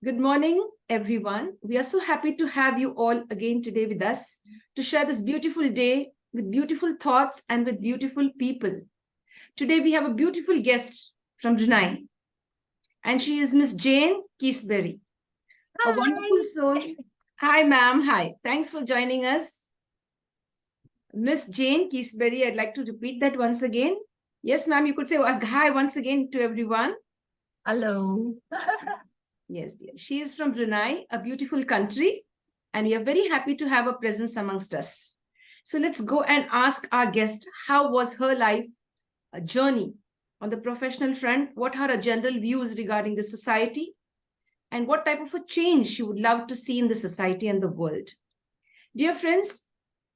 Good morning, everyone. We are so happy to have you all again today with us to share this beautiful day with beautiful thoughts and with beautiful people. Today, we have a beautiful guest from Brunei, and she is Miss Jane Keasberry, a wonderful soul. Hi, ma'am. Hi. Thanks for joining us. Miss Jane Keasberry, I'd like to repeat that once again. Yes, ma'am, you could say hi once again to everyone. Hello. Yes, dear. She is from Brunei, a beautiful country, and we are very happy to have her presence amongst us. So let's go and ask our guest, how was her life journey on the professional front? What are her general views regarding the society? And what type of a change she would love to see in the society and the world? Dear friends,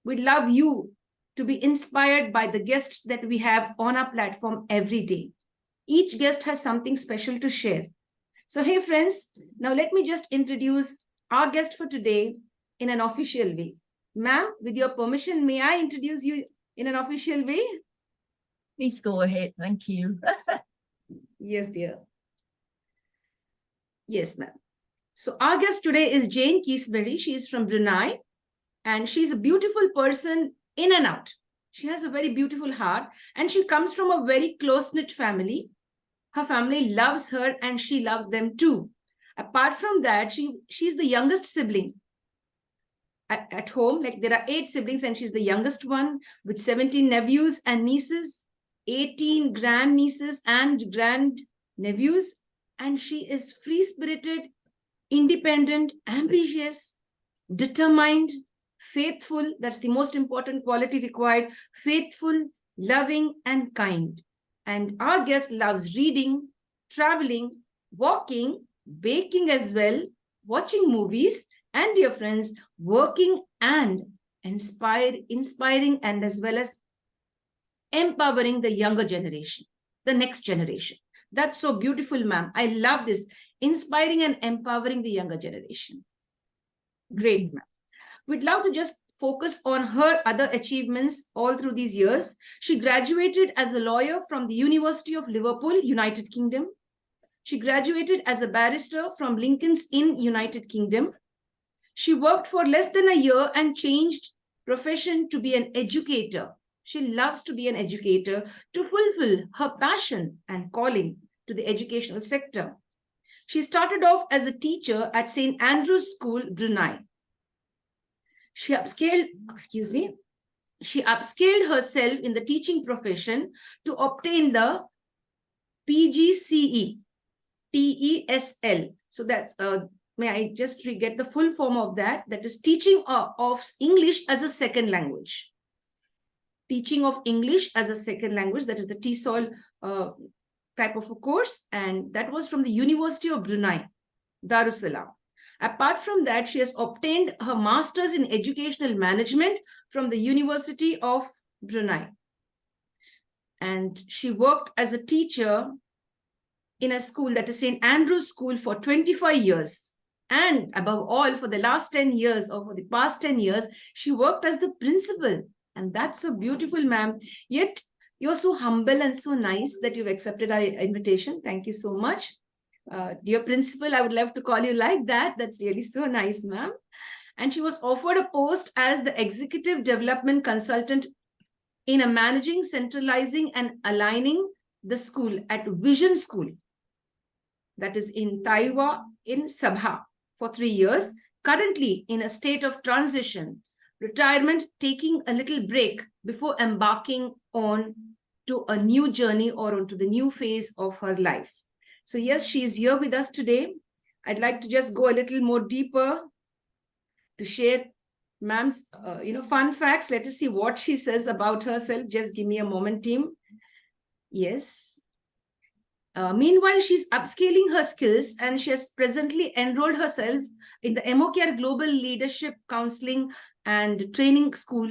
we'd love you to be inspired by the guests that we have on our platform every day. Each guest has something special to share. So, hey friends, now let me just introduce our guest for today in an official way. Ma'am, with your permission, may I introduce you in an official way? Please go ahead. Thank you. Yes, dear. Yes, ma'am. So our guest today is Jane Keasberry. She is from Brunei, and she's a beautiful person in and out. She has a very beautiful heart, and she comes from a very close-knit family. Her family loves her and she loves them too. Apart from that, she's the youngest sibling at home. Like there are 8 siblings and she's the youngest one with 17 nephews and nieces, 18 grandnieces and grandnephews. And she is free-spirited, independent, ambitious, determined, faithful. That's the most important quality required. Faithful, loving, and kind. And our guest loves reading, traveling, walking, baking as well, watching movies, and dear friends, working and inspiring and as well as empowering the younger generation, the next generation. That's so beautiful, ma'am. I love this. Inspiring and empowering the younger generation. Great, ma'am. We'd love to just focus on her other achievements all through these years. She graduated as a lawyer from the University of Liverpool, United Kingdom. She graduated as a barrister from Lincoln's Inn, United Kingdom. She worked for less than a year and changed profession to be an educator. She loves to be an educator to fulfill her passion and calling to the educational sector. She started off as a teacher at St. Andrew's School, Brunei. She upscaled herself in the teaching profession to obtain the PGCE, TESL. So that, may I just get the full form of that? That is teaching of English as a second language. Teaching of English as a second language, that is the TESOL type of a course. And that was from the University of Brunei, Darussalam. Apart from that, she has obtained her master's in educational management from the University of Brunei. And she worked as a teacher in a school, that is St. Andrew's School, for 25 years. And above all, for the last 10 years or for the past 10 years, she worked as the principal. And that's so beautiful, ma'am. Yet you're so humble and so nice that you've accepted our invitation. Thank you so much. Dear principal, I would love to call you like that. That's really so nice, ma'am. And she was offered a post as the executive development consultant in a managing, centralizing, and aligning the school at Vision School. That is in TAWAU in SABAH for 3 years. Currently in a state of transition, retirement, taking a little break before embarking on to a new journey or onto the new phase of her life. So yes, she is here with us today. I'd like to just go a little more deeper to share ma'am's fun facts. Let us see what she says about herself. Just give me a moment, team. Yes. Meanwhile, she's upscaling her skills and she has presently enrolled herself in the MOCARE Global Leadership Counseling and Training School,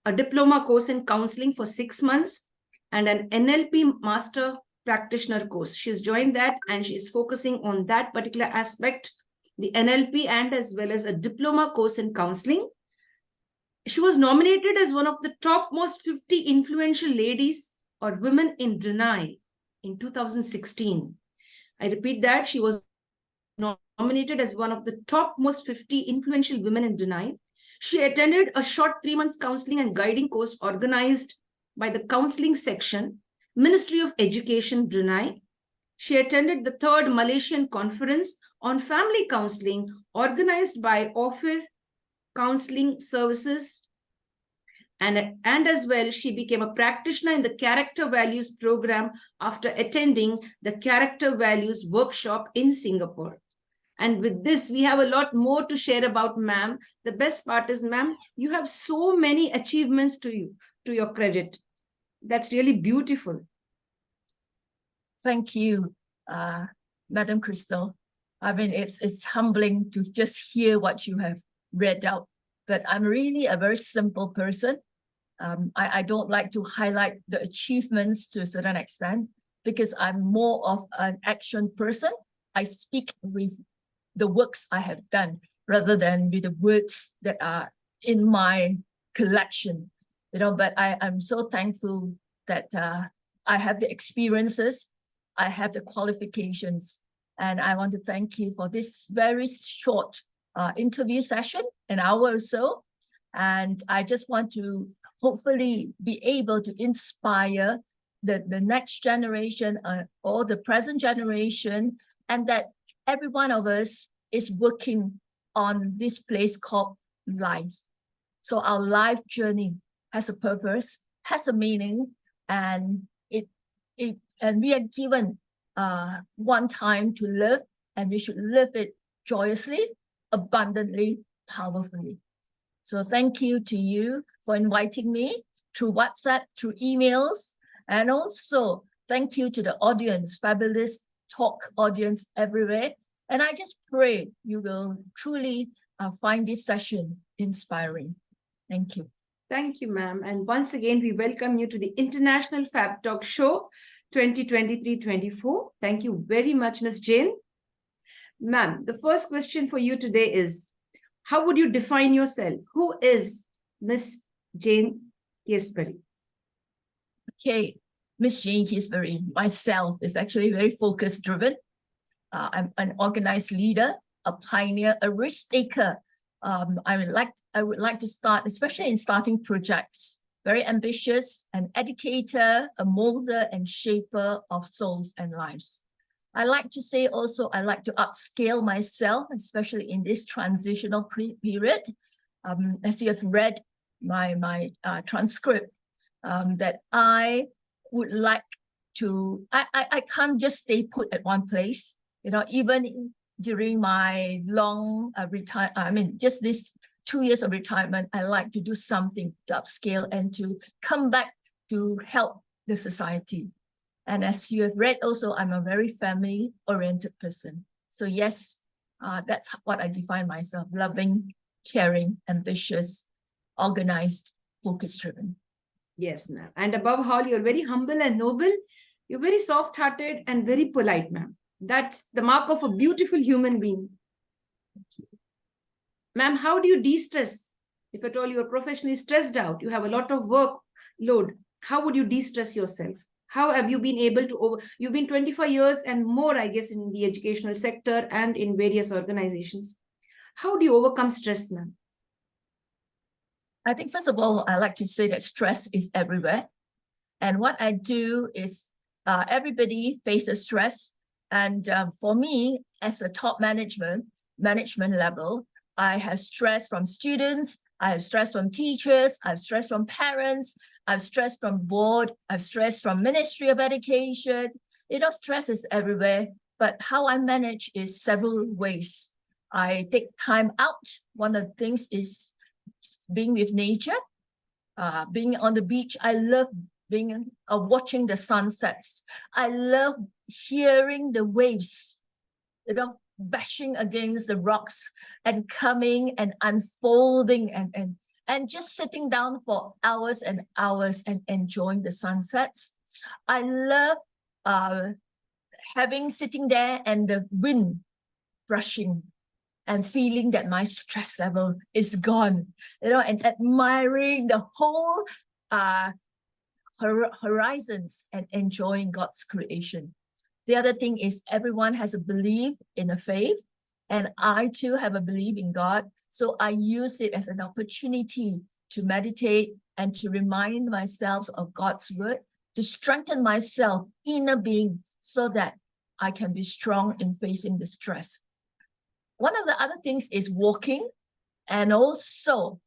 a diploma course in counseling for 6 months, and an NLP Master Practitioner course. She's joined that and she's focusing on that particular aspect, the NLP, and as well as a diploma course in counseling. She was nominated as one of the topmost 50 influential ladies or women in Brunei in 2016. I repeat that, she was nominated as one of the top most 50 influential women in Brunei. She attended a short 3 months counseling and guiding course organized by the counseling section, Ministry of Education, Brunei. She attended the 3rd Malaysian Conference on Family Counseling organized by OPHIR Counseling Services. And as well, she became a practitioner in the Character Values program after attending the Character Values workshop in Singapore. And with this, we have a lot more to share about ma'am. The best part is, ma'am, you have so many achievements to your credit. That's really beautiful. Thank you, Madam Crystal. I mean, it's humbling to just hear what you have read out, but I'm really a very simple person. I don't like to highlight the achievements to a certain extent because I'm more of an action person. I speak with the works I have done rather than with the words that are in my collection, but I'm so thankful that I have the experiences, I have the qualifications, and I want to thank you for this very short interview session, an hour or so. And I just want to hopefully be able to inspire the next generation or the present generation, and that every one of us is working on this place called life. So our life journey has a purpose, has a meaning, and we are given one time to live, and we should live it joyously, abundantly, powerfully. So thank you to you for inviting me through WhatsApp, through emails, and also thank you to the audience, fabulous talk audience everywhere. And I just pray you will truly find this session inspiring. Thank you. Thank you, ma'am. And once again, we welcome you to the International Fab Talk Show 2023-24. Thank you very much, Ms. Jane. Ma'am, the first question for you today is, how would you define yourself? Who is Ms. Jane Keasberry? Okay, Ms. Jane Keasberry, myself is actually very focus driven. I'm an organized leader, a pioneer, a risk taker. I would like to start, especially in starting projects, very ambitious, an educator, a molder and shaper of souls and lives. I like to say also, I like to upscale myself, especially in this transitional period. As you have read my transcript, that I would like to, I can't just stay put at one place. Even during my long just this 2 years of retirement, I like to do something to upscale and to come back to help the society. And as you have read also, I'm a very family-oriented person. So yes, that's what I define myself: loving, caring, ambitious, organized, focus-driven. Yes, ma'am. And above all, you're very humble and noble. You're very soft-hearted and very polite, ma'am. That's the mark of a beautiful human being. Ma'am, how do you de-stress? If at all you're professionally stressed out, you have a lot of work load, how would you de-stress yourself? How have you been able to you've been 25 years and more, I guess, in the educational sector and in various organizations. How do you overcome stress, ma'am? I think, first of all, I like to say that stress is everywhere. And what I do is everybody faces stress. And for me, as a top management level, I have stress from students, I have stress from teachers, I have stress from parents, I have stress from board, I have stress from Ministry of Education. Stress is everywhere, but how I manage is several ways. I take time out. One of the things is being with nature, being on the beach. I love being watching the sunsets. I love hearing the waves, bashing against the rocks and coming and unfolding and just sitting down for hours and hours and enjoying the sunsets. I love sitting there and the wind brushing and feeling that my stress level is gone, and admiring the whole horizons and enjoying God's creation. The other thing is everyone has a belief in a faith, and I too have a belief in God. So I use it as an opportunity to meditate and to remind myself of God's word, to strengthen myself, inner being, so that I can be strong in facing the stress. One of the other things is walking, and also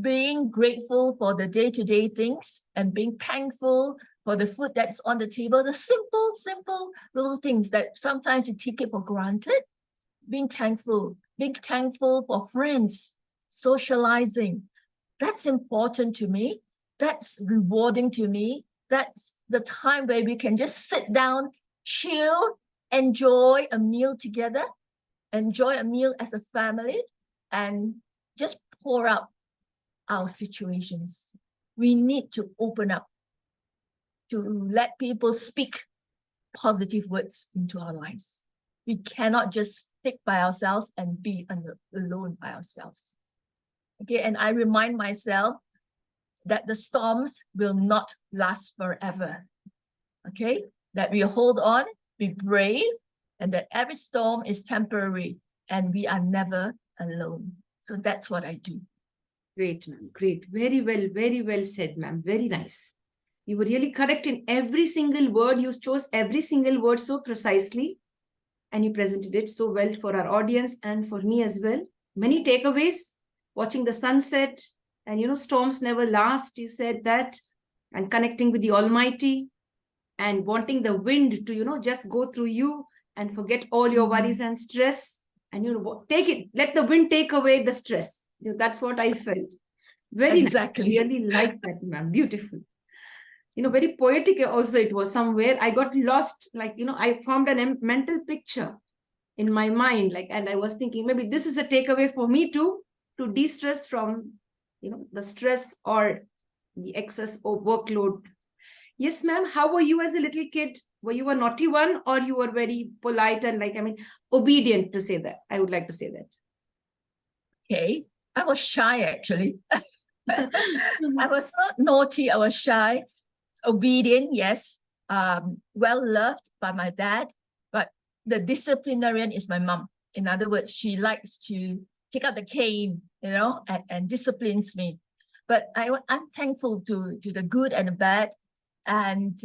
being grateful for the day-to-day things and being thankful for the food that's on the table, the simple little things that sometimes you take it for granted. Being thankful for friends, socializing. That's important to me. That's rewarding to me. That's the time where we can just sit down, chill, enjoy a meal together, enjoy a meal as a family, and just pour out our situations. We need to open up to let people speak positive words into our lives. We cannot just stick by ourselves and be alone by ourselves. Okay, and I remind myself that the storms will not last forever. Okay, that we hold on, be brave, and that every storm is temporary and we are never alone. So that's what I do. Great, ma'am. Great. Very well said, ma'am. Very nice. You were really correct in every single word. You chose every single word so precisely, and you presented it so well for our audience and for me as well. Many takeaways, watching the sunset, and storms never last, you said that, and connecting with the Almighty, and wanting the wind to, just go through you and forget all your worries and stress, and take it, let the wind take away the stress. That's what I felt. Very exactly. Nice. I really like that, ma'am. Beautiful. Very poetic also it was somewhere. I got lost, like, I formed a mental picture in my mind, like, and I was thinking maybe this is a takeaway for me too, to de-stress from, the stress or the excess or workload. Yes, ma'am. How were you as a little kid? Were you a naughty one, or you were very polite and obedient, to say that? I would like to say that. Okay. I was shy, actually. I was not naughty. I was shy. Obedient, yes. Well loved by my dad, but the disciplinarian is my mom. In other words, she likes to take out the cane, and disciplines me. But I'm thankful to the good and the bad, and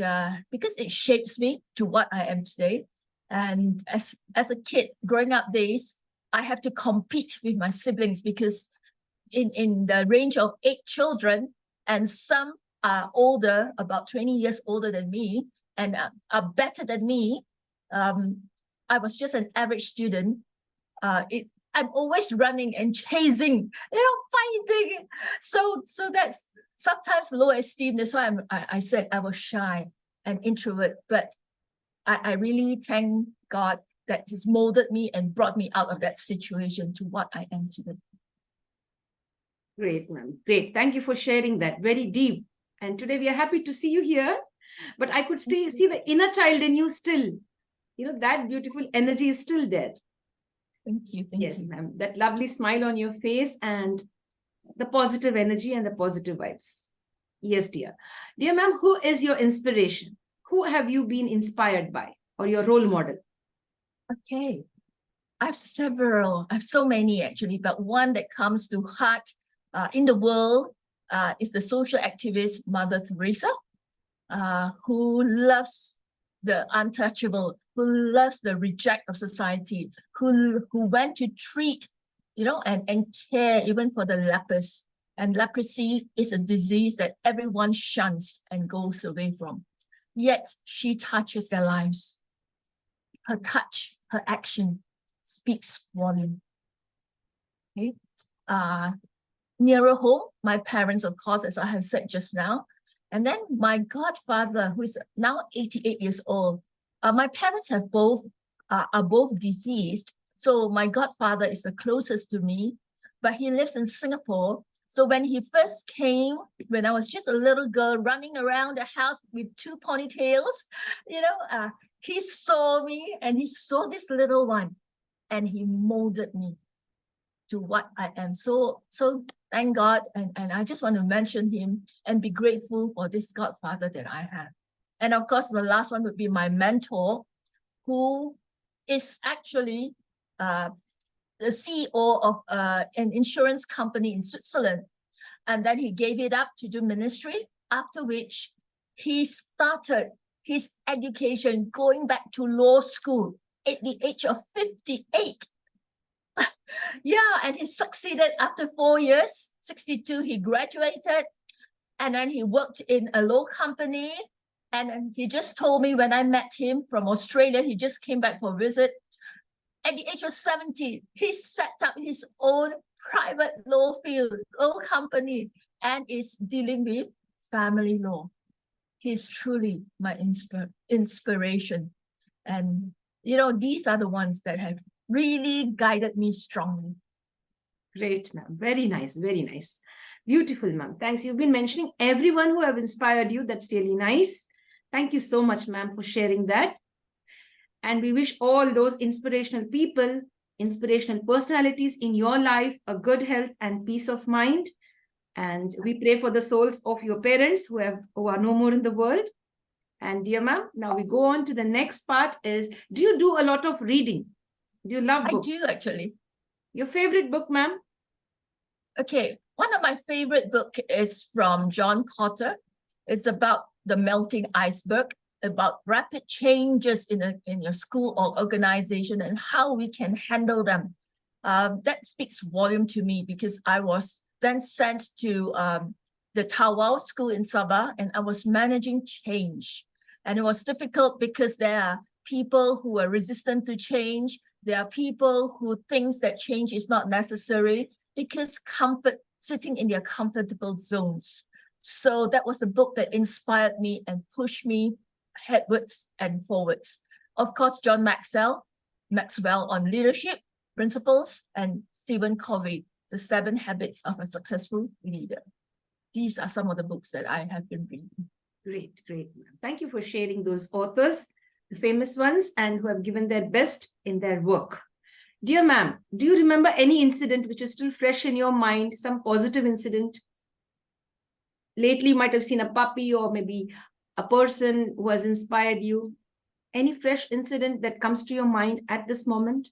because it shapes me to what I am today. And as a kid, growing up days, I have to compete with my siblings because in the range of 8 children, and some are older, about 20 years older than me, and are better than me. I was just an average student. I'm always running and chasing, fighting. So that's sometimes low esteem. That's why I said I was shy and introvert. But I really thank God that He's molded me and brought me out of that situation to what I am today. Great, ma'am. Great. Thank you for sharing that. Very deep. And today we are happy to see you here. But I could still see the inner child in you still. That beautiful energy is still there. Thank you. Yes, ma'am. That lovely smile on your face and the positive energy and the positive vibes. Yes, dear. Dear ma'am, who is your inspiration? Who have you been inspired by, or your role model? Okay. I have several. I have so many, actually, but one that comes to heart in the world is the social activist Mother Teresa, who loves the untouchable, who loves the reject of society, who went to treat, and care even for the lepers. And leprosy is a disease that everyone shuns and goes away from. Yet she touches their lives. Her touch, her action speaks volume. Okay. Nearer home, my parents, of course, as I have said just now, and then my godfather, who is now 88 years old. My parents are both deceased, so my godfather is the closest to me, but he lives in Singapore. So when he first came, when I was just a little girl running around the house with 2 ponytails, he saw me and he saw this little one, and he molded me to what I am. So thank God, and I just want to mention him and be grateful for this godfather that I have. And of course, the last one would be my mentor, who is actually the CEO of an insurance company in Switzerland. And then he gave it up to do ministry, after which he started his education going back to law school at the age of 58. Yeah, and he succeeded after 4 years. 62, he graduated, and then he worked in a law company. And then he just told me when I met him from Australia, he just came back for a visit. At the age of 70, he set up his own private law company, and is dealing with family law. He's truly my inspiration. And, you know, these are the ones that have really guided me strongly. Great, ma'am. Very nice. Very nice. Beautiful, ma'am. Thanks. You've been mentioning everyone who have inspired you. That's really nice. Thank you so much, ma'am, for sharing that. And we wish all those inspirational people, inspirational personalities in your life a good health and peace of mind. And we pray for the souls of your parents who are no more in the world. And dear ma'am, now we go on to the next part is, do you do a lot of reading? Do you love books? I do, actually. Your favorite book, ma'am? Okay, one of my favorite book is from John Cotter. It's about the melting iceberg, about rapid changes in your school or organization and how we can handle them. That speaks volume to me, because I was then sent to the TAWAU school in Sabah, and I was managing change. And it was difficult because there are people who are resistant to change. There are people who think that change is not necessary because sitting in their comfortable zones. So that was the book that inspired me and pushed me headwards and forwards. Of course, John Maxwell on leadership principles, and Stephen Covey, The 7 Habits of a Successful Leader. These are some of the books that I have been reading. Great, great. Thank you for sharing those authors, the famous ones, and who have given their best in their work. Dear ma'am, do you remember any incident which is still fresh in your mind, some positive incident? Lately, you might have seen a puppy or maybe a person who has inspired you. Any fresh incident that comes to your mind at this moment?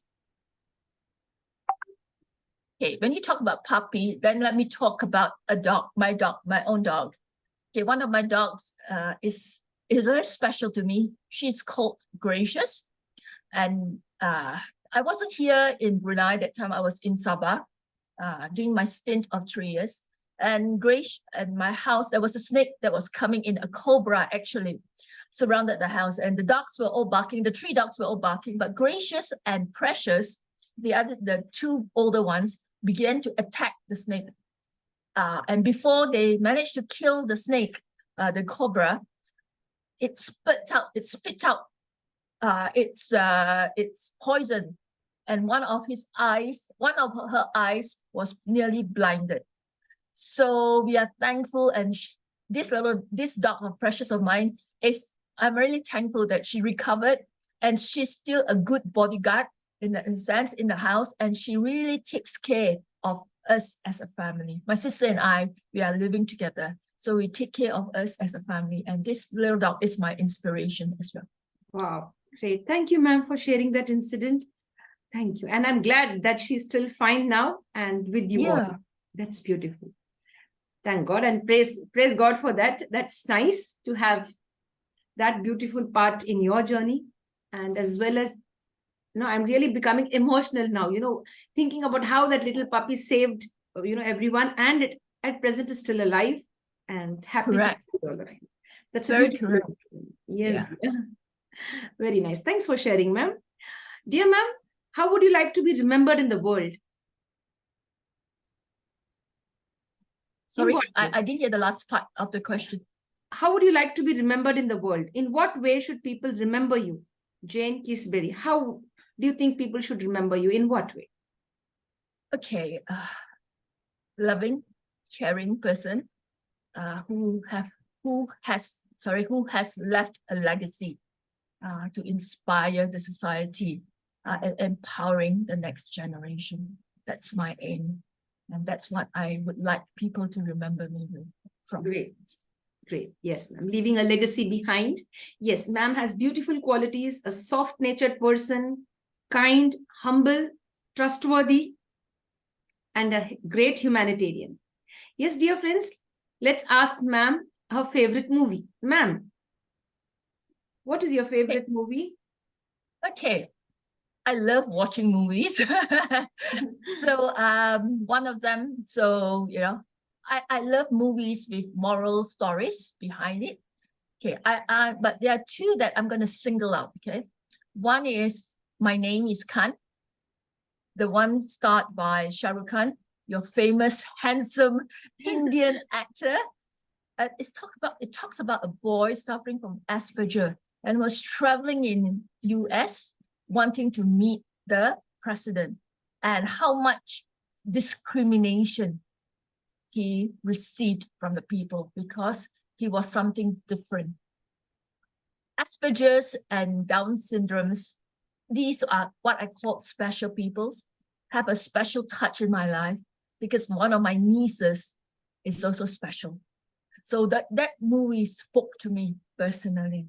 Okay, when you talk about puppy, then let me talk about a dog, my own dog. Okay, one of my dogs is very special to me. She's called Gracious. And I wasn't here in Brunei that time. I was in Sabah doing my stint of 3 years. And Grace, and my house, there was a snake that was coming in, a cobra actually, surrounded the house. And the dogs were all barking. The 3 dogs were all barking. But Gracious and Precious, the 2 older ones, began to attack the snake. And before they managed to kill the snake, the cobra, it spit out its poison, and one of her eyes was nearly blinded. So we are thankful, and this dog of Precious of mine I'm really thankful that she recovered, and she's still a good bodyguard in a sense in the house, and she really takes care of us as a family. My sister and I, we are living together, so we take care of us as a family, and this little dog is my inspiration as well. Wow, great. Thank you, ma'am, for sharing that incident. Thank you. And I'm glad that she's still fine now and with you all. That's beautiful. Thank God, and praise God for that. That's nice to have that beautiful part in your journey. And as well as, I'm really becoming emotional now, thinking about how that little puppy saved, everyone, and it at present is still alive and happy Correct. to be all of you. That's very beautiful. correct. Yes. Yeah. Very nice. Thanks for sharing, ma'am. Dear ma'am, how would you like to be remembered in the world? Sorry, I didn't hear the last part of the question. How would you like to be remembered in the world? In what way should people remember you? Jane Keasberry, how do you think people should remember you? In what way? Okay, loving, caring person who has left a legacy to inspire the society and empowering the next generation. That's my aim. And that's what I would like people to remember me from. Great. Great. Yes, ma'am. Leaving a legacy behind. Yes, ma'am has beautiful qualities, a soft-natured person, kind, humble, trustworthy, and a great humanitarian. Yes, dear friends, let's ask ma'am her favorite movie. Ma'am, what is your favorite movie? Okay, I love watching movies. So one of them, so you know, I love movies with moral stories behind it. Okay, but there are two that I'm gonna single out. Okay, one is My Name is Khan, the one starred by Shah Rukh Khan, your famous handsome Indian actor. It talks about a boy suffering from Asperger and was traveling in US wanting to meet the president, and how much discrimination he received from the people because he was something different. Asperger's and Down syndromes, these are what I call special peoples, have a special touch in my life because one of my nieces is also special. So that movie spoke to me personally,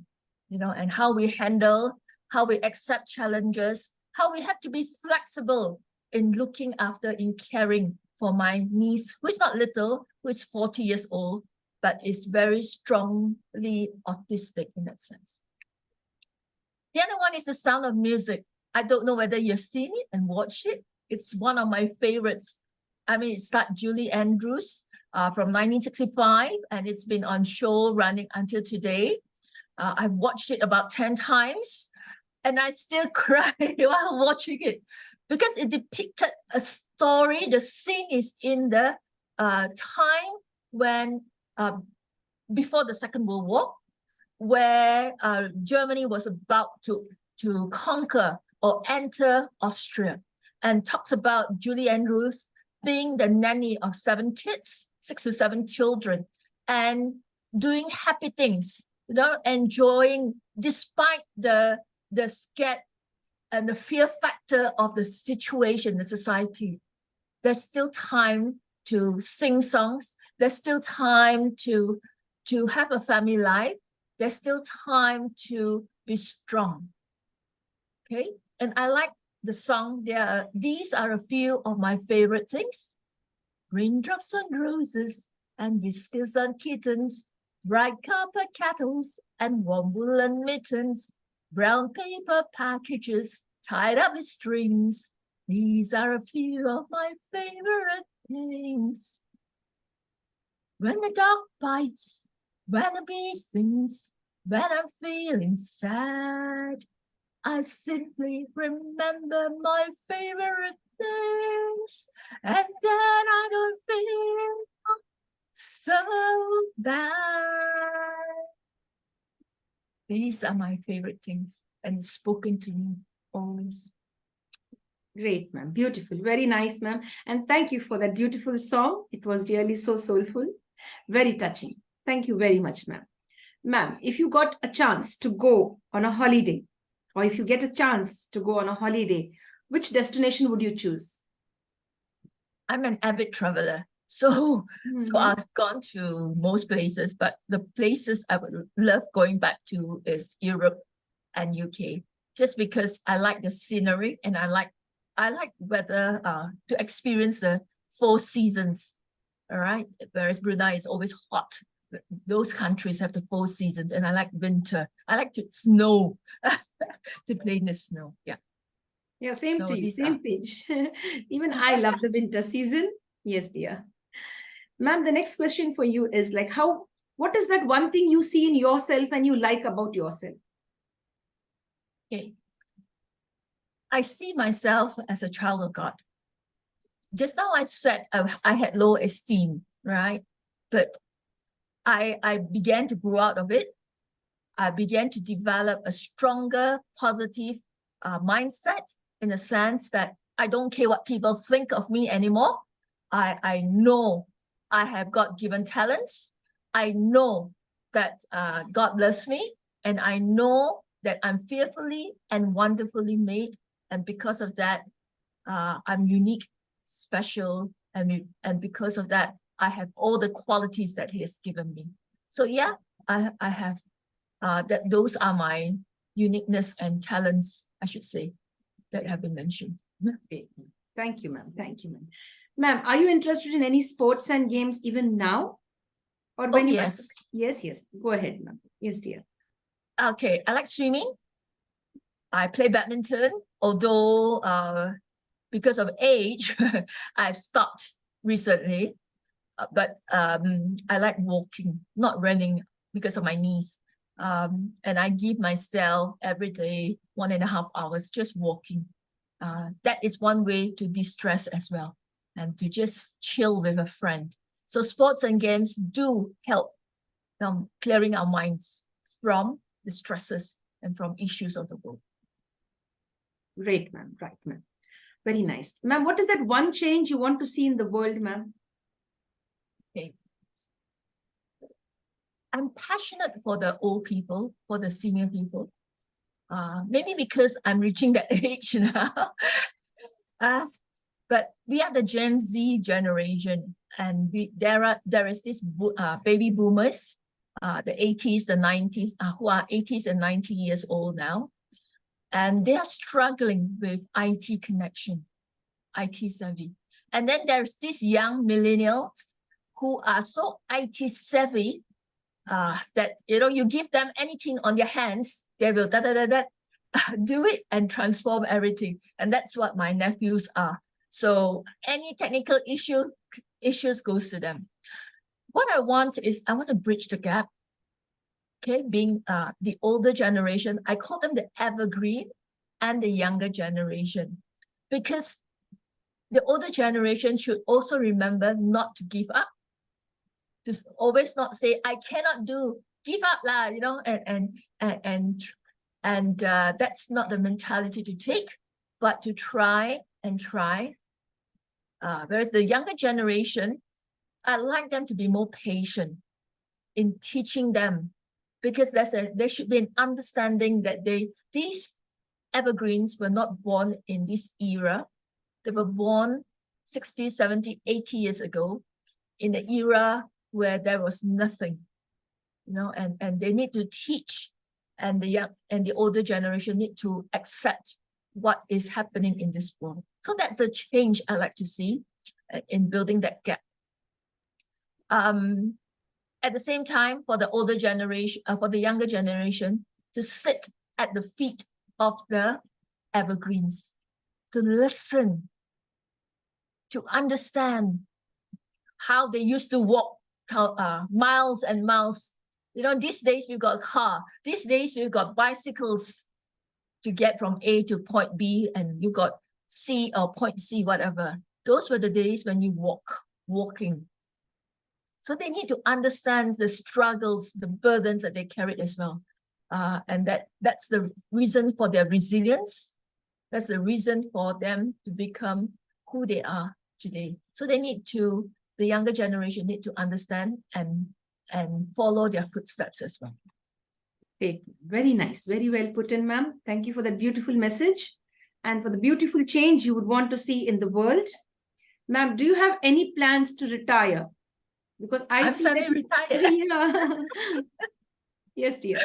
you know, and how we handle, how we accept challenges, how we have to be flexible in looking after, in caring for my niece, who is not little, who is 40 years old, but is very strongly autistic in that sense. The other one is The Sound of Music. I don't know whether you've seen it and watched it. It's one of my favorites. I mean, it starred Julie Andrews from 1965, and it's been on show running until today. I've watched it about 10 times, and I still cry while watching it because it depicted a story. The scene is in the time when, before the Second World War, where Germany was about to conquer or enter Austria, and talks about Julie Andrews being the nanny of 7 kids, 6 to 7 children, and doing happy things, you know, enjoying despite the scared and the fear factor of the situation, the society. There's still time to sing songs. There's still time to have a family life. There's still time to be strong. Okay, and I like the song. These are a few of my favorite things. Raindrops on roses and whiskers on kittens, bright copper kettles and warm woolen mittens, brown paper packages tied up with strings. These are a few of my favorite things. When the dog bites, when the bee stings, when I'm feeling sad, I simply remember my favorite things, and then I don't feel so bad. These are my favorite things, and it's spoken to me always. Great, ma'am. Beautiful. Very nice, ma'am. And thank you for that beautiful song. It was really so soulful. Very touching. Thank you very much, ma'am. Ma'am, if you got a chance to go on a holiday, or if you get a chance to go on a holiday, which destination would you choose? I'm an avid traveler. So I've gone to most places, but the places I would love going back to is Europe and UK, just because I like the scenery and I like weather, to experience the 4 seasons. All right. Whereas Brunei is always hot. Those countries have the 4 seasons, and I like winter. I like to snow, to play in the snow. Yeah. Yeah, same So to you, these same page. Even I love the winter season. Yes, dear. Ma'am, the next question for you is like, what is that one thing you see in yourself and you like about yourself? Okay. I see myself as a child of God. Just now I said I had low esteem, right? But I began to grow out of it. I began to develop a stronger, positive mindset, in the sense that I don't care what people think of me anymore. I know I have God-given talents. I know that God loves me, and I know that I'm fearfully and wonderfully made. And because of that, I'm unique, special, and because of that, I have all the qualities that He has given me. So yeah, I have that. Those are my uniqueness and talents, I should say, that have been mentioned. Great. Thank you, ma'am. Thank you, ma'am. Ma'am, are you interested in any sports and games even now? Or when you yes. Yes. Go ahead, ma'am. Yes, dear. Okay, I like swimming. I play badminton, although because of age, I've stopped recently. But I like walking, not running because of my knees. And I give myself every day 1.5 hours just walking. That is one way to de-stress as well, and to just chill with a friend. So sports and games do help clearing our minds from the stresses and from issues of the world. Great, ma'am. Right, ma'am. Very nice. Ma'am, what is that one change you want to see in the world, ma'am? Okay. I'm passionate for the old people, for the senior people. Maybe because I'm reaching that age now. But we are the Gen Z generation, and there is this baby boomers, the 80s, the 90s, who are 80s and 90 years old now. And they are struggling with IT connection, IT savvy. And then there's these young millennials who are so IT savvy that, you give them anything on their hands, they will do it and transform everything. And that's what my nephews are. So any technical issues goes to them. What I want to bridge the gap. Okay, being the older generation, I call them the evergreen and the younger generation, because the older generation should also remember not to give up, to always not say, I cannot do, give up lah, and that's not the mentality to take, but to try and try. Whereas the younger generation, I'd like them to be more patient in teaching them, because there should be an understanding that these evergreens were not born in this era. They were born 60, 70, 80 years ago in the era where there was nothing, and they need to teach, and the older generation need to accept what is happening in this world. So that's the change I like to see in building that gap. At the same time, for the older generation, for the younger generation, to sit at the feet of the evergreens, to listen, to understand how they used to walk miles and miles. These days we've got a car. These days we've got bicycles to get from A to point B, and you got C or point C, whatever. Those were the days when you walking. So they need to understand the struggles, the burdens that they carried as well. And that's the reason for their resilience. That's the reason for them to become who they are today. So the younger generation need to understand and follow their footsteps as well. Great. Very nice. Very well put in, ma'am. Thank you for that beautiful message and for the beautiful change you would want to see in the world. Ma'am, do you have any plans to retire? Because I'm semi-retired. Yeah. Yes, dear.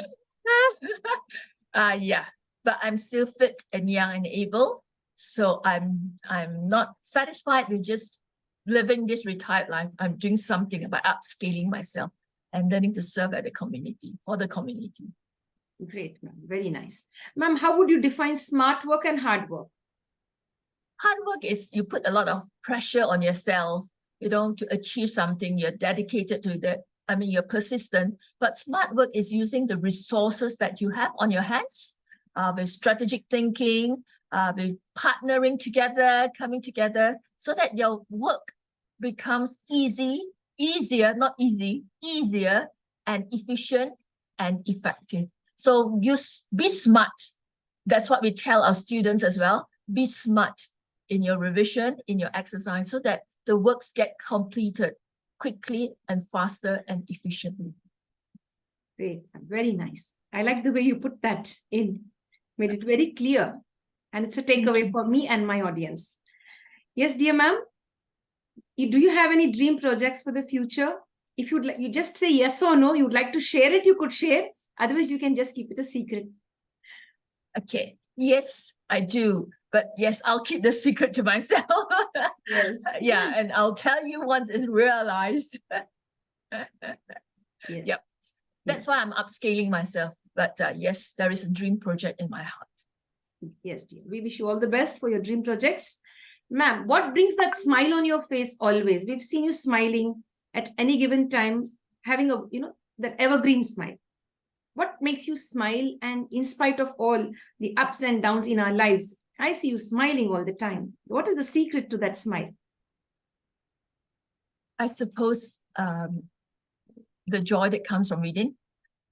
Yeah, but I'm still fit and young and able. So I'm not satisfied with just living this retired life. I'm doing something about upscaling myself and learning to serve at the community, for the community. Great, ma'am. Very nice. Ma'am, how would you define smart work and hard work? Hard work is you put a lot of pressure on yourself, to achieve something. You're dedicated to that. You're persistent. But smart work is using the resources that you have on your hands, with strategic thinking, with partnering together, coming together, so that your work becomes easier and efficient and effective. So be smart. That's what we tell our students as well. Be smart in your revision, in your exercise, so that the works get completed quickly and faster and efficiently. Great. Very nice. I like the way you put that in. Made it very clear. And it's a takeaway for me and my audience. Yes, dear ma'am. Do you have any dream projects for the future? if you'd like, you just say yes or no, you'd like to share it, you could share. Otherwise, you can just keep it a secret. Okay. Yes, I do. But yes, I'll keep the secret to myself. Yes. Yeah, and I'll tell you once it's realized. Yes. Yep. That's why I'm upscaling myself. But yes, there is a dream project in my heart. Yes, dear. We wish you all the best for your dream projects. Ma'am, what brings that smile on your face always? We've seen you smiling at any given time, having a, that evergreen smile. What makes you smile? And in spite of all the ups and downs in our lives, I see you smiling all the time. What is the secret to that smile? I suppose the joy that comes from reading.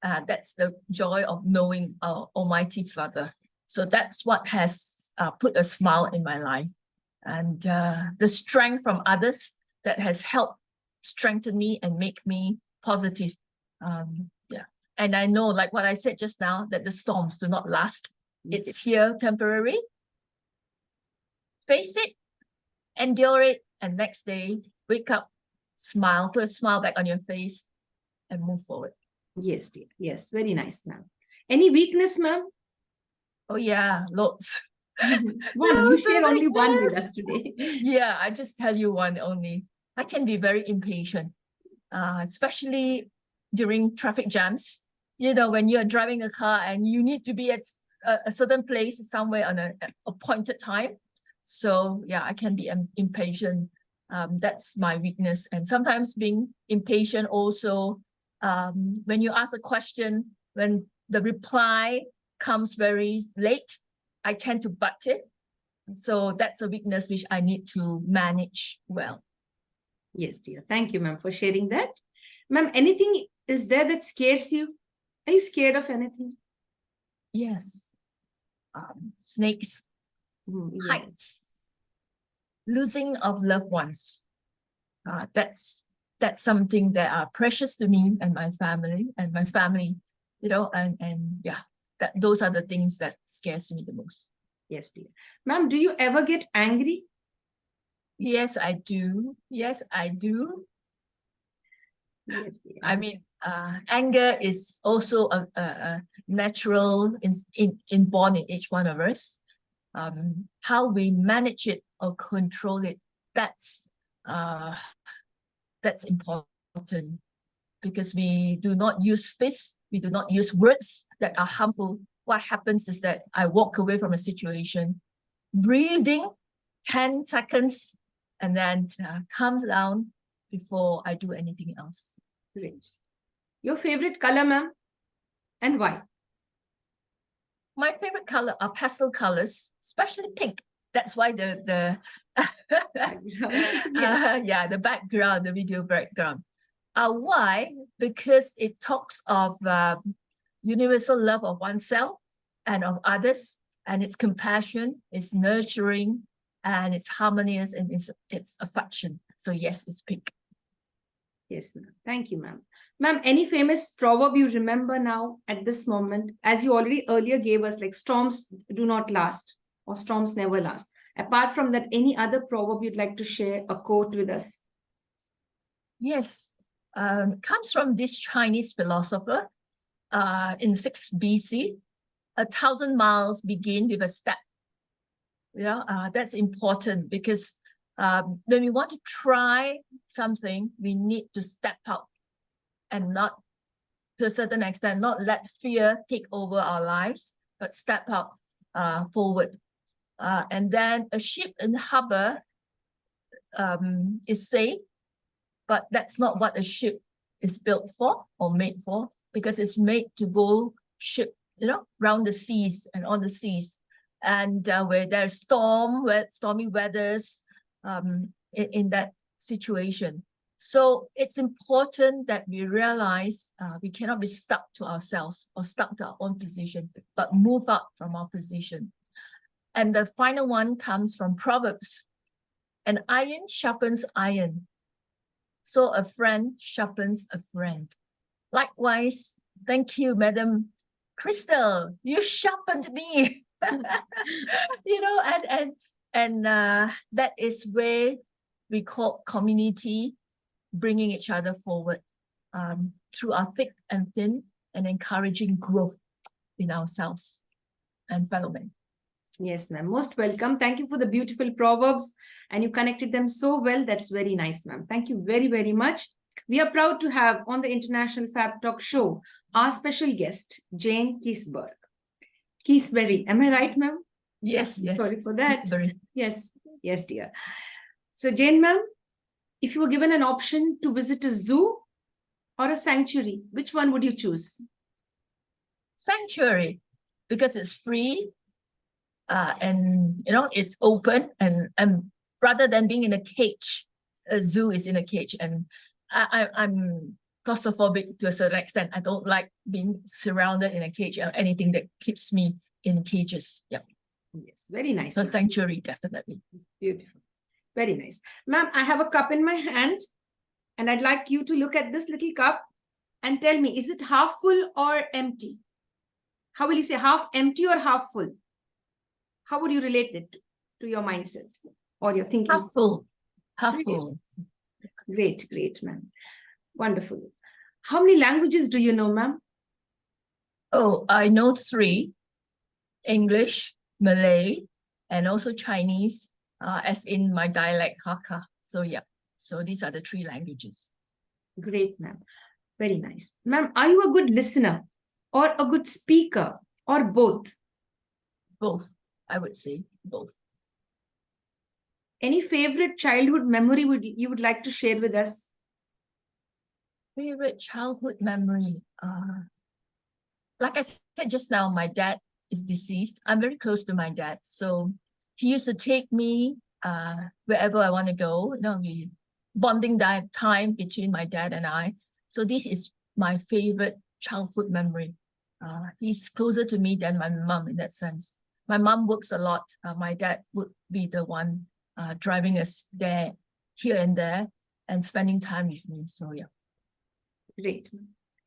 That's the joy of knowing our Almighty Father. So that's what has put a smile in my life. And the strength from others that has helped strengthen me and make me positive. Yeah. And I know, like what I said just now, that the storms do not last. It's here temporary. Face it, endure it, and next day, wake up, smile, put a smile back on your face, and move forward. Yes, dear. Yes, very nice, ma'am. Any weakness, ma'am? Oh yeah, lots. One, you share only one with us today. Yeah, I just tell you one only. I can be very impatient, especially during traffic jams. You know, when you're driving a car and you need to be at a certain place somewhere on an appointed time. So yeah, I can be impatient. That's my weakness. And sometimes being impatient also, when you ask a question, when the reply comes very late, I tend to butt it. So that's a weakness which I need to manage well. Yes, dear. Thank you, ma'am, for sharing that. Ma'am, anything is there that scares you? Are you scared of anything? Yes. Snakes, heights, losing of loved ones. That's something that are precious to me and my family, you know, and yeah, those are the things that scares me the most. Yes, dear. Ma'am, do you ever get angry? Yes, I do. Yes, I do. Yes, dear. I mean, anger is also a natural inborn in each one of us. How we manage it or control it, that's important, because we do not use fists, we do not use words that are harmful. What happens is that I walk away from a situation, breathing 10 seconds, and then calms down before I do anything else. Great. Your favorite color, ma'am, and why? My favorite color are pastel colors, especially pink. That's why the background, the video background. Why? Because it talks of universal love of oneself and of others, and it's compassion, it's nurturing, and it's harmonious, and it's affection. So yes, it's pink. Yes, ma'am. Thank you, ma'am. Ma'am, any famous proverb you remember now at this moment, as you already earlier gave us, like storms do not last or storms never last. Apart from that, any other proverb you'd like to share, a quote with us? Yes, comes from this Chinese philosopher in 6 BC. 1,000 miles begin with a step. Yeah, that's important, because when we want to try something, we need to step out and not, to a certain extent, not let fear take over our lives, but step out forward. And then a ship in harbor is safe, but that's not what a ship is built for or made for, because it's made to go ship, around the seas and on the seas. And where there's stormy weathers in that situation. So it's important that we realize we cannot be stuck to ourselves or stuck to our own position, but move up from our position. And the final one comes from Proverbs. An iron sharpens iron, so a friend sharpens a friend. Likewise, thank you, Madam Crystal. You sharpened me. And that is where we call community, bringing each other forward. through our thick and thin, and encouraging growth in ourselves and fellow men. Yes, ma'am. Most welcome. Thank you for the beautiful proverbs, and you connected them so well. That's very nice, ma'am. Thank you very, very much. We are proud to have on the International Fab Talk show our special guest, Jane Keasberry. Am I right, ma'am? Yes, yes. Sorry for that. Keasberry. Yes, yes, dear. So, Jane, ma'am, if you were given an option to visit a zoo or a sanctuary, which one would you choose? Sanctuary, because it's free, and it's open, and rather than being in a cage. A zoo is in a cage, and I'm claustrophobic to a certain extent. I don't like being surrounded in a cage or anything that keeps me in cages. Yeah. Yes, very nice. So sanctuary, definitely. Beautiful. Very nice. Ma'am, I have a cup in my hand, and I'd like you to look at this little cup and tell me, is it half full or empty? How will you say, half empty or half full? How would you relate it to your mindset or your thinking? Half full. Half full. Great, great, ma'am. Wonderful. How many languages do you know, ma'am? Oh, I know 3: English, Malay, and also Chinese, as in my dialect, Hakka. So yeah, so these are the 3 languages. Great, ma'am. Very nice. Ma'am, are you a good listener or a good speaker or both? Both, I would say both. Any favorite childhood memory you would like to share with us? Favorite childhood memory? Like I said just now, my dad is deceased. I'm very close to my dad. So he used to take me wherever I want to go. We bonding time between my dad and I. So this is my favorite childhood memory. He's closer to me than my mom in that sense. My mom works a lot. My dad would be the one driving us there, here and there, and spending time with me. So yeah. Great.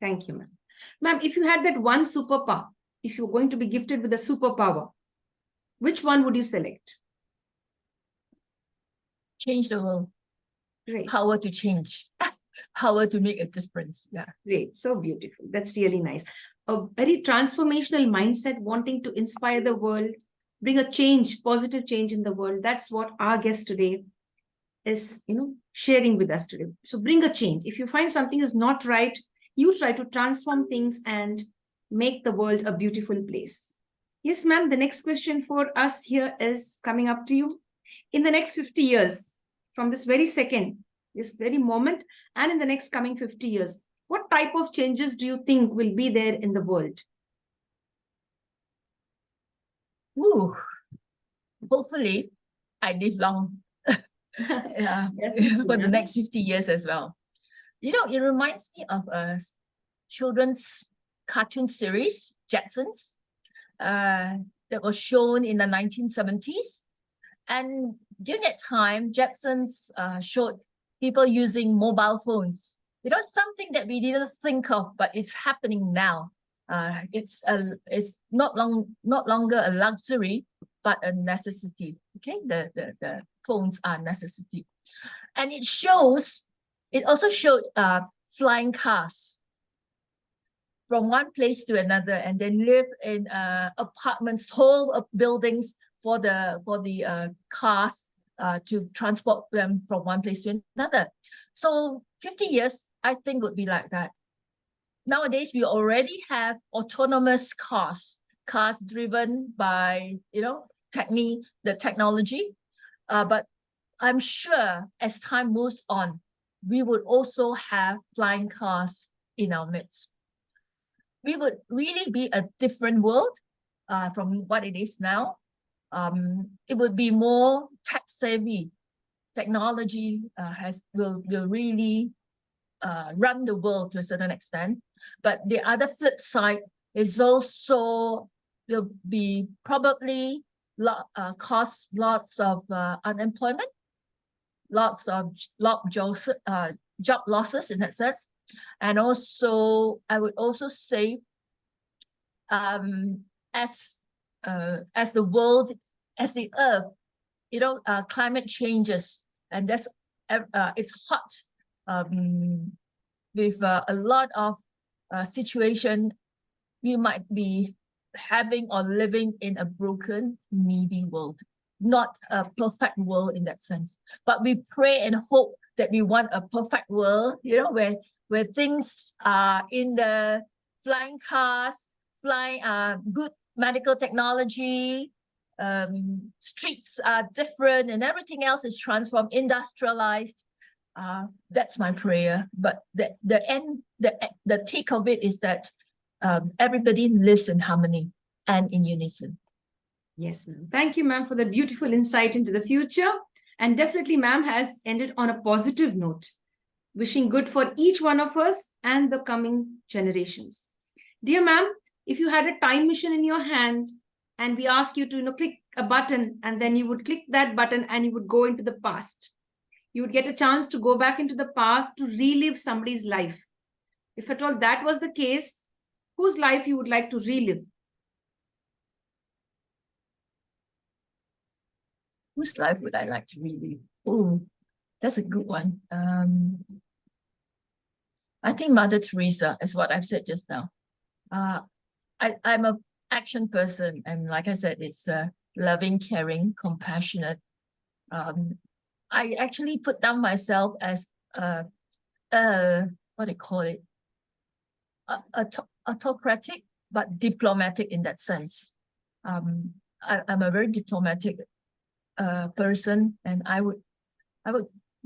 Thank you, ma'am. Ma'am, if you had that one superpower, if you're going to be gifted with a superpower, which one would you select? Change the world. Great. Power to change. Power to make a difference. Yeah. Great. So beautiful. That's really nice. A very transformational mindset, wanting to inspire the world, bring a change, positive change in the world. That's what our guest today is, sharing with us today. So bring a change. If you find something is not right, you try to transform things and make the world a beautiful place. Yes, ma'am. The next question for us here is coming up to you. In the next 50 years, from this very second, this very moment, and in the next coming 50 years, what type of changes do you think will be there in the world? Ooh, hopefully I live long yeah, for the next 50 years as well. It reminds me of a children's cartoon series, Jetsons, that was shown in the 1970s. And during that time, Jetsons showed people using mobile phones. Something that we didn't think of, but it's happening now. It's not longer a luxury, but a necessity. Okay, the phones are necessity, and it also showed flying cars from one place to another, and then live in apartments, whole buildings for the cars to transport them from one place to another. So 50 years, I think, would be like that. Nowadays, we already have autonomous cars driven by, the technology. But I'm sure as time moves on, we would also have flying cars in our midst. We would really be a different world from what it is now. It would be more tech savvy. Technology will really run the world to a certain extent. But the other flip side is also will be probably cause lots of unemployment, lots of job losses in that sense. And also, I would also say, as the world, as the earth, climate changes, and it's hot. with a lot of situation. You might be having or living in a broken, needy world, not a perfect world in that sense. But we pray and hope that we want a perfect world, you know, where things are in the flying cars, flying good medical technology, streets are different, and everything else is transformed, industrialized. That's my prayer. But the take of it is that everybody lives in harmony and in unison. Yes, ma'am. Thank you, ma'am, for the beautiful insight into the future. And definitely, ma'am has ended on a positive note. Wishing good for each one of us and the coming generations. Dear ma'am, if you had a time machine in your hand and we ask you to click a button, and then you would click that button and you would go into the past. You would get a chance to go back into the past to relive somebody's life. If at all that was the case, whose life you would like to relive? Whose life would I like to relive? Oh, that's a good one. I think Mother Teresa is what I've said just now. I'm an action person, and like I said, it's loving, caring, compassionate. I actually put down myself as what do you call it? Autocratic, but diplomatic in that sense. I'm a very diplomatic person, and I would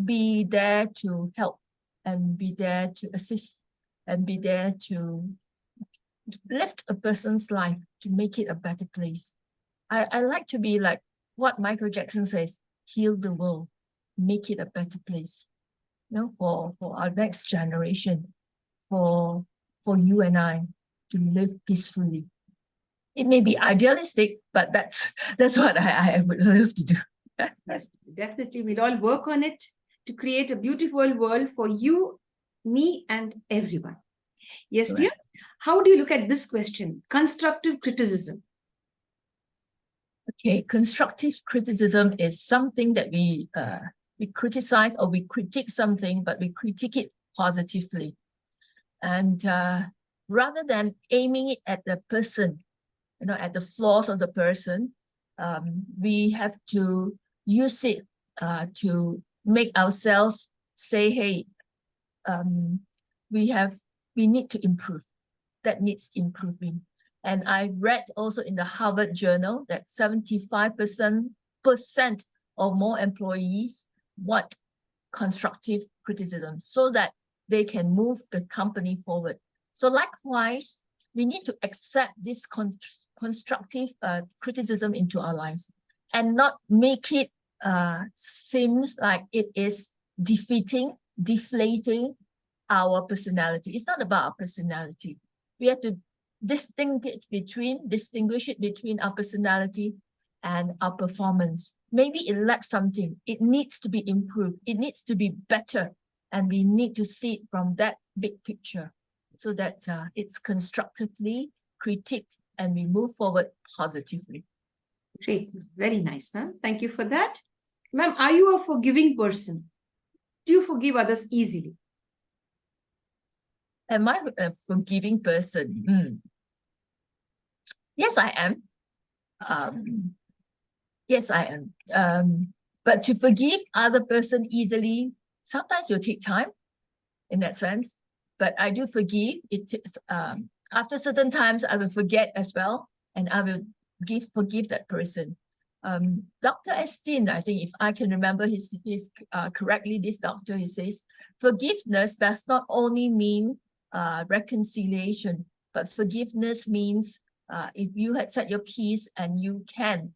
be there to help and be there to assist and be there to lift a person's life to make it a better place. I like to be like what Michael Jackson says, heal the world, make it a better place, you know, for our next generation, for you and I to live peacefully. It may be idealistic, but that's what I would love to do. Yes, definitely. We'll all work on it to create a beautiful world for you, me, and everyone. Yes, Correct. dear. How do you look at this question? Constructive criticism. Okay, constructive criticism is something that we criticize or we critique something, but we critique it positively. And rather than aiming it at the person, you know, at the flaws of the person, we have to use it to make ourselves say, hey, we need to improve. That needs improving. And I read also in the Harvard Journal that 75% or more employees want constructive criticism so that they can move the company forward. So likewise, we need to accept this constructive criticism into our lives and not make it seems like it is deflating our personality. It's not about our personality. We have to distinguish it between our personality and our performance. Maybe it lacks something. It needs to be improved. It needs to be better. And we need to see it from that big picture so that it's constructively critiqued and we move forward positively. Great. Very nice, ma'am. Thank you for that. Ma'am, are you a forgiving person? Do you forgive others easily? Am I a forgiving person? Yes, I am. Yes, I am. But to forgive other person easily, sometimes will take time in that sense. But I do forgive. After certain times, I will forget as well, and I will forgive that person. Dr. Estin, I think if I can remember his correctly, this doctor, he says, forgiveness does not only mean reconciliation, but forgiveness means if you had set your peace and you can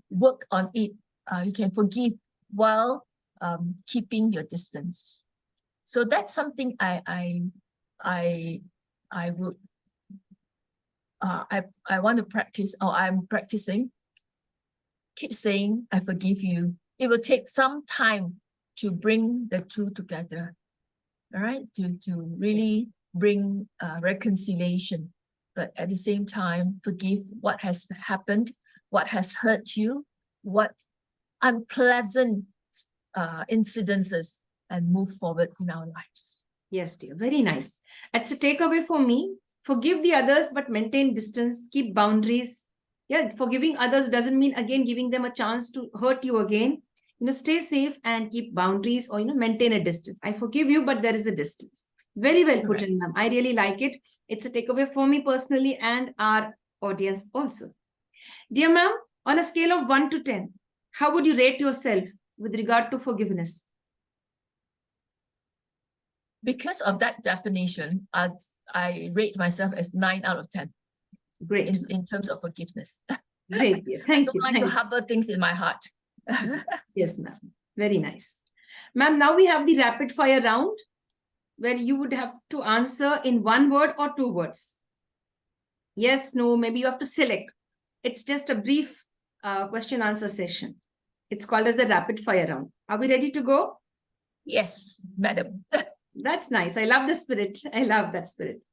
work on it, you can forgive while keeping your distance. So that's something I want to practice, or I'm practicing. Keep saying, I forgive you. It will take some time to bring the two together, all right? To really bring reconciliation. But at the same time, forgive what has happened, what has hurt you, what unpleasant incidences, and move forward in our lives. Yes, dear. Very nice. That's a takeaway for me. Forgive the others, but maintain distance. Keep boundaries. Yeah, forgiving others doesn't mean again giving them a chance to hurt you again. Stay safe and keep boundaries, or maintain a distance. I forgive you, but there is a distance. Very well put in, ma'am. I really like it. It's a takeaway for me personally and our audience also. Dear ma'am, on a scale of 1 to 10, how would you rate yourself with regard to forgiveness? Because of that definition, I rate myself as 9 out of 10. Great. In terms of forgiveness. Great. Yeah. Thank you. I don't like to harbor things in my heart. Yes, ma'am. Very nice. Ma'am, now we have the rapid fire round where you would have to answer in 1 word or 2 words. Yes, no, maybe you have to select. It's just a brief question answer session. It's called as the rapid fire round. Are we ready to go? Yes, madam. That's nice. I love the spirit. I love that spirit.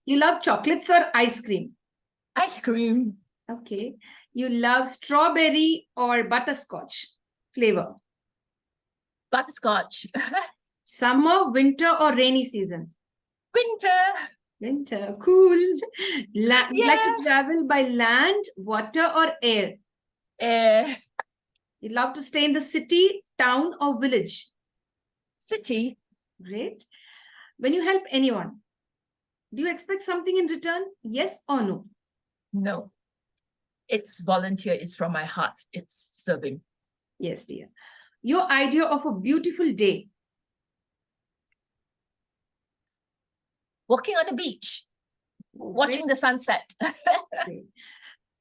You love chocolates or ice cream? Ice cream. Okay. You love strawberry or butterscotch flavor? Butterscotch. Summer, winter, or rainy season? Winter. Winter. Cool. You like to travel by land, water, or air? Air. You love to stay in the city, town, or village? City. Great. When you help anyone, do you expect something in return? Yes or no? No. It's volunteer. It's from my heart. It's serving. Yes, dear. Your idea of a beautiful day? Walking on the beach. Watching the sunset.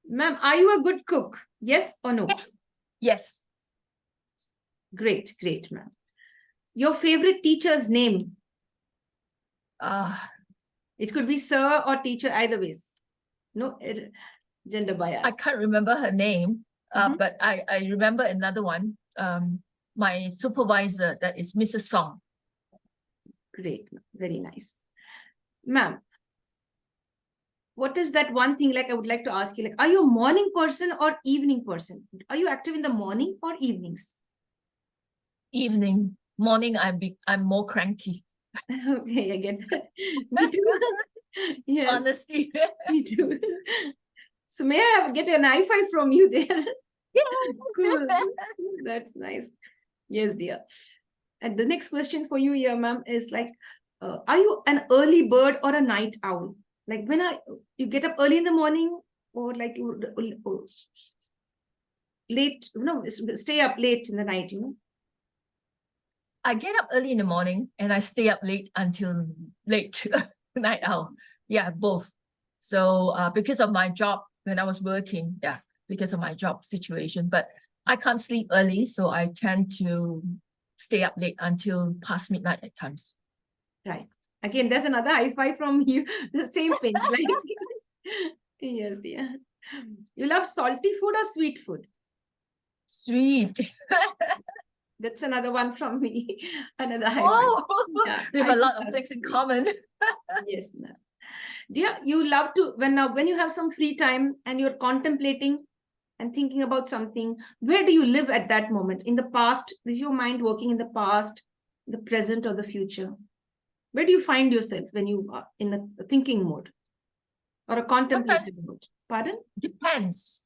Ma'am, are you a good cook? Yes or no? Yes. Yes. Great, great, ma'am. Your favorite teacher's name? It could be sir or teacher, either ways. No gender bias. I can't remember her name, but I remember another one. My supervisor, that is Mrs. Song. Great, very nice. Ma'am, what is that one thing I would like to ask you? Are you a morning person or evening person? Are you active in the morning or evenings? Evening. Morning, I'm more cranky. Okay, I get that. Me too. Yes. Honesty. Me too. So may I get an high five from you there? Yeah. Cool. That's nice. Yes, dear. And the next question for you here, ma'am, is are you an early bird or a night owl? When you get up early in the morning, or late, stay up late in the night, I get up early in the morning and I stay up late until late. Night owl. Yeah, both. So because of my job, when I was working, because of my job situation, but I can't sleep early, so I tend to stay up late until past midnight at times. Right. Again, there's another high five from you. The same pinch. Yes, dear. You love salty food or sweet food? Sweet. That's another one from me. Another high five. Yeah, we have a lot of things in common. Yes, ma'am. Dear, you love to, when you have some free time and you're contemplating and thinking about something, where do you live at that moment? In the past? Is your mind working in the past, the present, or the future? Where do you find yourself when you are in a thinking mode or a contemplative mode? Pardon? Depends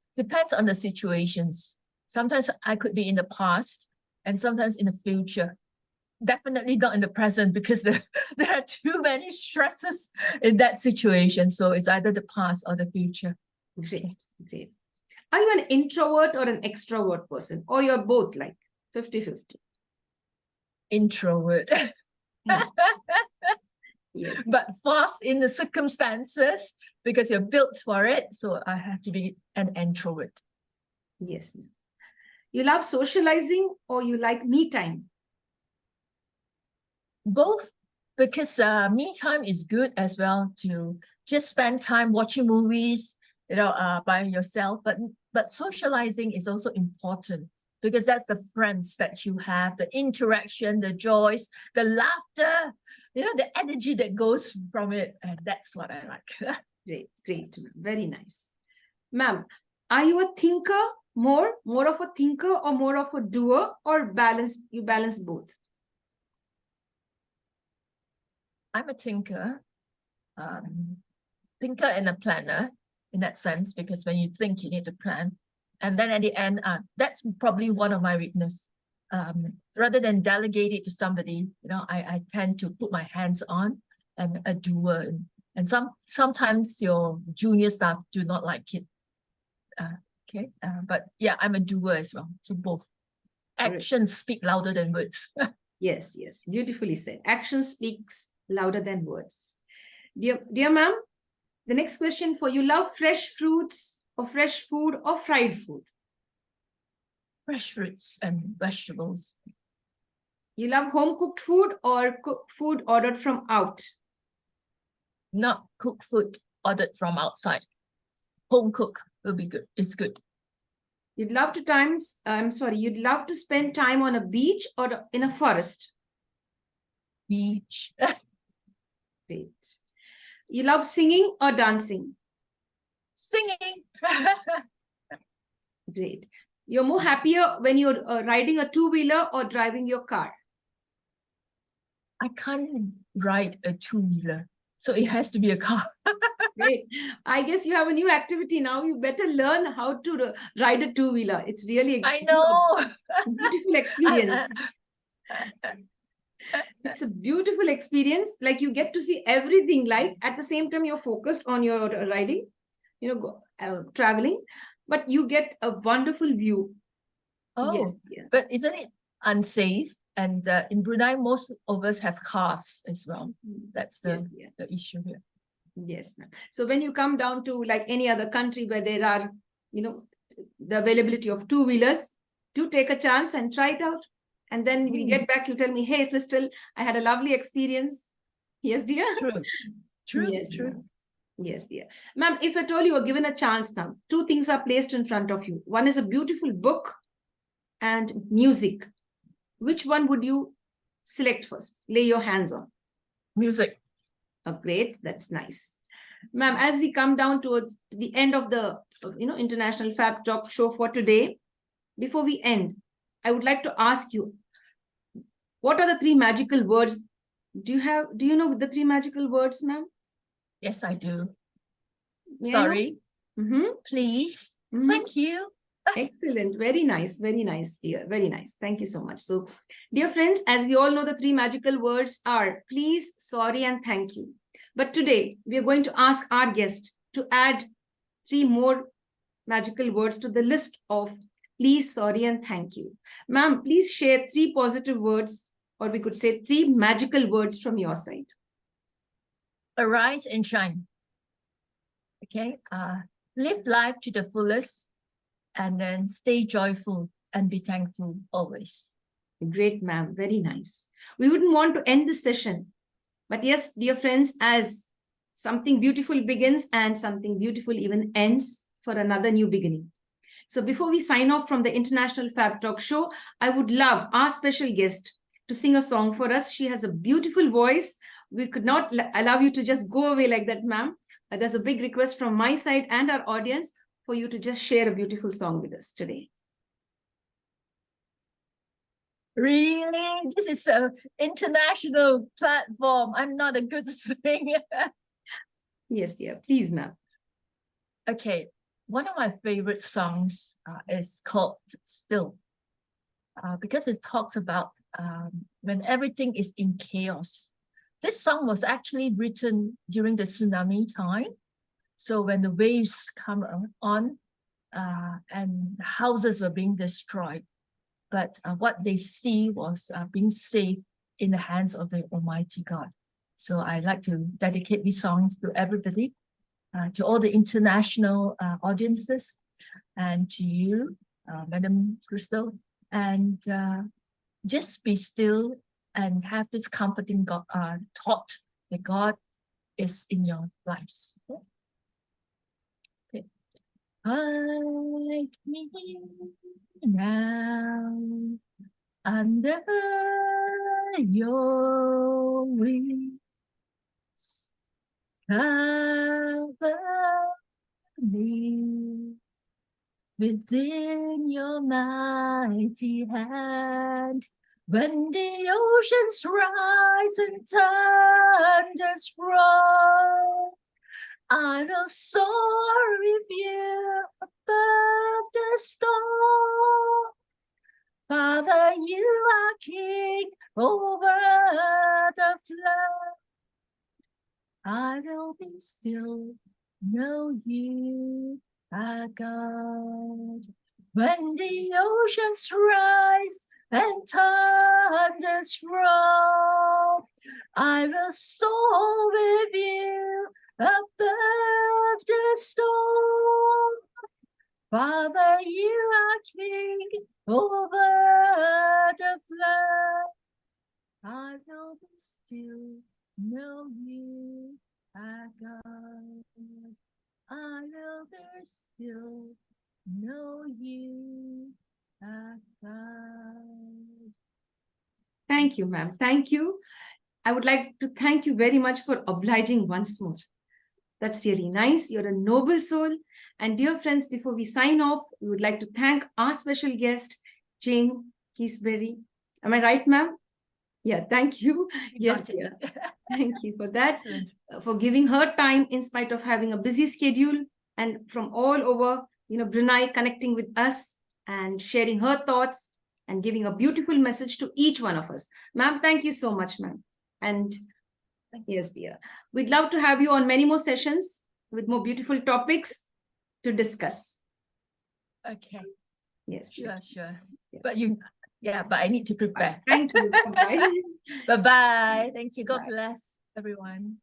on the situations. Sometimes I could be in the past and sometimes in the future. Definitely not in the present, because there are too many stresses in that situation. So it's either the past or the future. Great, great. Are you an introvert or an extrovert person? Or you're both 50-50? Introvert. Yes. But fast in the circumstances because you're built for it. So I have to be an introvert. Yes. You love socializing or you like me time? Both, because me time is good as well, to just spend time watching movies, by yourself. But socializing is also important, because that's the friends that you have, the interaction, the joys, the laughter, the energy that goes from it. And that's what I like. Great, great. Very nice. Ma'am, are you a thinker, more of a thinker, or more of a doer, or you balance both? I'm a thinker and a planner in that sense, because when you think, you need to plan. And then at the end, that's probably one of my weakness. Rather than delegate it to somebody, I tend to put my hands on and a doer. And sometimes your junior staff do not like it. Okay, but yeah, I'm a doer as well. So both. Actions speak louder than words. Yes, yes, beautifully said. Action speaks louder than words. Dear ma'am, the next question for you: love fresh fruits or fresh food or fried food? Fresh fruits and vegetables. You love home cooked food or food ordered from out? Not cooked food ordered from outside. Home cook will be good. It's good. You'd love to spend time on a beach or in a forest? Beach. Great. You love singing or dancing? Singing. Great. You're more happier when you're riding a two-wheeler or driving your car? I can't ride a two-wheeler, so it has to be a car. Great. I guess you have a new activity now. You better learn how to ride a two-wheeler. It's really I know. a beautiful experience. It's a beautiful experience. Like, you get to see everything. Like, at the same time, you're focused on your riding, traveling, but you get a wonderful view. Oh, yes, yeah. But isn't it unsafe? And in Brunei, most of us have cars as well. That's the issue here. Yes, ma'am. So when you come down to like any other country where there are, the availability of two-wheelers, do take a chance and try it out. And then we'll get back. You tell me, hey, Crystal, I had a lovely experience. Yes, dear. True. Yes, true. Yes, dear. Ma'am, if at all you were given a chance now, two things are placed in front of you. One is a beautiful book and music. Which one would you select first? Lay your hands on. Music. Oh, great. That's nice. Ma'am, as we come down to the end of the International Fab Talk show for today, before we end, I would like to ask you, what are the three magical words? Do you know the three magical words, ma'am? Yes, I do. Yeah. Sorry. Please. Thank you. Excellent. Very nice. Very nice, dear. Very nice. Thank you so much. So, dear friends, as we all know, the three magical words are please, sorry, and thank you. But today, we are going to ask our guest to add three more magical words to the list of please, sorry, and thank you. Ma'am, please share three positive words, or we could say three magical words from your side. Arise and shine. Okay. Live life to the fullest, and then stay joyful and be thankful always. Great, ma'am. Very nice. We wouldn't want to end this session, but yes, dear friends, as something beautiful begins and something beautiful even ends for another new beginning. So before we sign off from the International Fab Talk show, I would love our special guest to sing a song for us. She has a beautiful voice. We could not allow you to just go away like that, ma'am. There's a big request from my side and our audience for you to just share a beautiful song with us today. Really? This is an international platform. I'm not a good singer. Yes, dear. Please, ma'am. Okay. One of my favorite songs is called Still, because it talks about when everything is in chaos. This song was actually written during the tsunami time. So when the waves come on and houses were being destroyed, but what they see was being safe in the hands of the Almighty God. So I like to dedicate these songs to everybody, to all the international audiences, and to you, Madam Crystal, and just be still and have this comforting thought that God is in your lives. Okay. Hide me now under your wings. Cover me within your mighty hand. When the oceans rise and thunders roll, I will soar with you above the storm. Father, you are king over the flood. I will be still, know you are God. When the oceans rise and thunders roll, I will soar with you above the storm. Father, you are king over the flood. I will be still, know you are God. I will be still, know you are God. Thank you, ma'am. Thank you. I would like to thank you very much for obliging once more. That's really nice. You're a noble soul. And dear friends, before we sign off, we would like to thank our special guest, Jane Keasberry. Am I right, ma'am? Yeah, thank you. Yes, Got it. dear. Thank you for that, Excellent. for giving her time in spite of having a busy schedule and from all over, Brunei, connecting with us and sharing her thoughts and giving a beautiful message to each one of us. Ma'am, thank you so much, ma'am. And yes, dear. We'd love to have you on many more sessions with more beautiful topics to discuss. Okay. Yes, dear. Sure. Yes. But I need to prepare. Thank you. Bye-bye. Bye-bye. Thank you. God Bye. bless everyone.